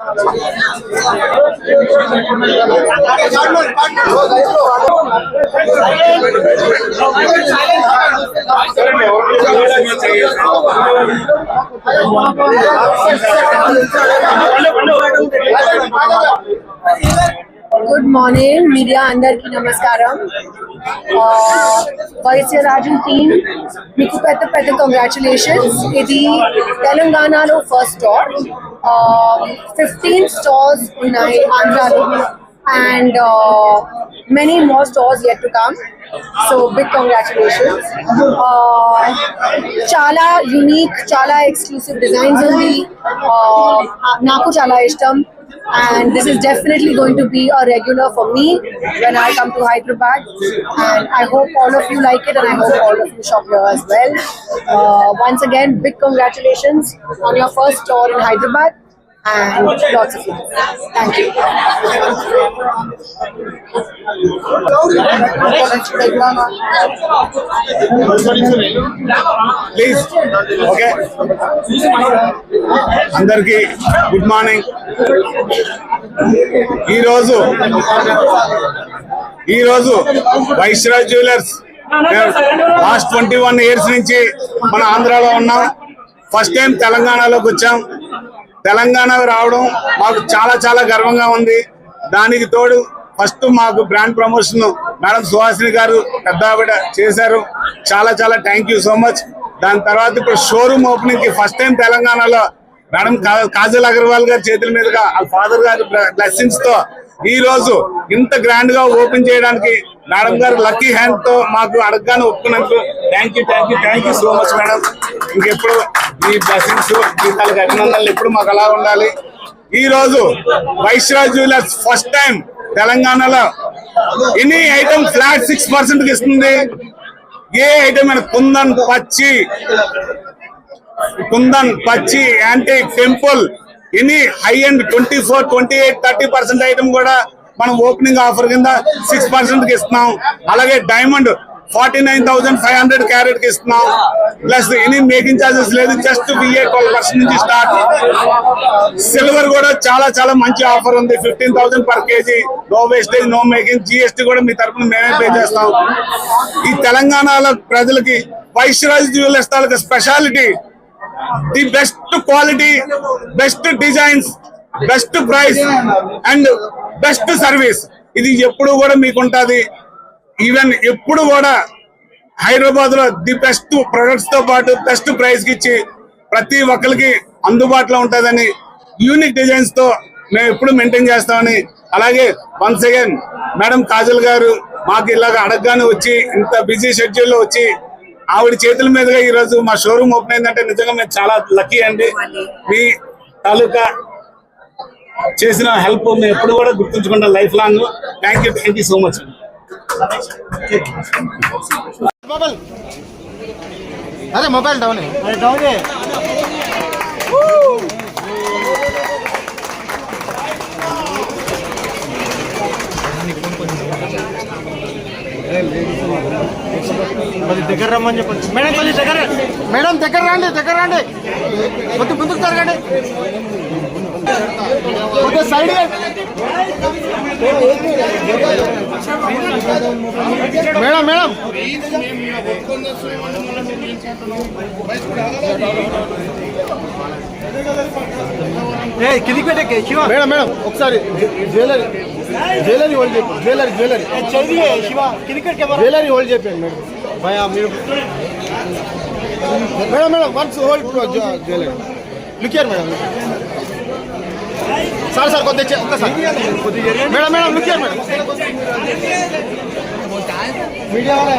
Good morning, media అందరికి నమస్కారం. వైశ్యరాజన్ team మీకు పెద్ద కంగ్రాచులేషన్స్. ఇది తెలంగాణలో ఫస్ట్ స్టోర్. 15 స్టోర్స్ ఉన్నాయి ఆంధ్రాలో and many more stores yet to come, so big congratulations. Chala unique, chala exclusive designs undi, naku chala ishtam, and this is definitely going to be a regular for me when I come to Hyderabad, and I hope all of you like it, and I hope all of you shop here as well. Once again, big congratulations on your first store in Hyderabad and lots of love. Thank you. Please, okay. Andarki good morning. ఈ రోజు వైశ్యరాజ్ jewellers last 21 years నుంచి మన ఆంధ్రాలో ఉన్నాం. First time తెలంగాణలోకి వచ్చాం. తెలంగాణ రావడం మాకు చాలా గర్వంగా ఉంది. దానికి తోడు ఫస్ట్ మాకు బ్రాండ్ ప్రమోషన్ మేడం సుహాసిని గారు పెద్ద ఆవిడ చేశారు. చాలా థ్యాంక్ యూ సో మచ్. దాని తర్వాత ఇప్పుడు షోరూమ్ ఓపెనింగ్ కి ఫస్ట్ టైం తెలంగాణలో మేడం కాజల్ అగర్వాల్ గారి చేతుల మీదుగా ఆ ఫాదర్ గారి బ్లెస్సింగ్స్ తో ఈ రోజు ఇంత గ్రాండ్ గా ఓపెన్ చేయడానికి మేడం గారు లక్కీ హ్యాండ్ తో మాకు అడగగానే ఒప్పుకున్నందుకు thank you so much madam. ఇంకెప్పుడు ఈ బ్లెస్సింగ్స్ జీతాలకు అభినందనలు ఎప్పుడు మాకు అలా ఉండాలి. ఈ రోజు వైశ్యరాజ్ జ్యువెలర్స్ ఫస్ట్ టైం తెలంగాణలో ఎనీ ఐటమ్ ఫ్లాట్ 6% ఇస్తుంది. ఏ ఐటమ్ అయినా కుందన్ పచ్చి antique temple any high and 24, 28, 30% item కూడా మనం ఓపెనింగ్ ఆఫర్ కింద 6% కి ఇస్తున్నాం. అలాగే డైమండ్ 49,500 క్యారెట్ కి ఇస్తున్నాం. ప్లస్ ఎనీ మేకింగ్ చార్జెస్ లేదు, జస్ట్ VA 12% నుంచి స్టార్ట్. సిల్వర్ కూడా చాలా మంచి ఆఫర్ ఉంది. 15,000 per kg, no wastage, no making. GST కూడా మీ తరఫున మేమే పే చేస్తాం. ఈ తెలంగాణలో ప్రజలకి వైశ్యరాజ్ జ్యువెలర్స్ తాలూకా speciality the best quality, best designs, best price and best service. ఇది ఎప్పుడు కూడా మీకు ఉంటుంది. ఈవెన్ ఎప్పుడు కూడా హైదరాబాద్ లో ది బెస్ట్ ప్రొడక్ట్స్ తో పాటు బెస్ట్ ప్రైస్ కి ఇచ్చి ప్రతి ఒక్కరికి అందుబాటులో ఉంటుందని యూనిక్ డిజైన్స్ తో మేము ఎప్పుడు మెయింటైన్ చేస్తామని. అలాగే వన్స్ అగైన్ మేడం కాజల్ గారు మాకు ఇలాగ అడగగానే వచ్చి ఇంత బిజీ షెడ్యూల్ లో వచ్చి ఆవిడ చేతుల మీదుగా ఈ రోజు మా షోరూమ్ ఓపెన్ అయిందంటే నిజంగా మేము చాలా లక్కీ అండి. మీ తాలూకా చేసిన హెల్ప్ మేము ఎప్పుడు కూడా గుర్తుంచుకుంటాం life long. Thank you so much. అరే మొబైల్ డౌన్ దగ్గర రమ్మని చెప్పండి మేడం. తల్లి దగ్గర మేడం, దగ్గర రండి కొద్ది ముందుకు జరగండి, కొద్దిగా సైడ్ మేడం కిందికి పెట్టే శివ మేడం ఒకసారి జ్యువెలరీ హోల్డ్ చెప్పండి. జ్యువెలరీ హోల్డ్ చెప్పండి మేడం. భయా మీరు madam once hold jewellery look here madam. Sir కొద్దిగా ఒక్కసారి madam look here madam. Media వాళ్ళ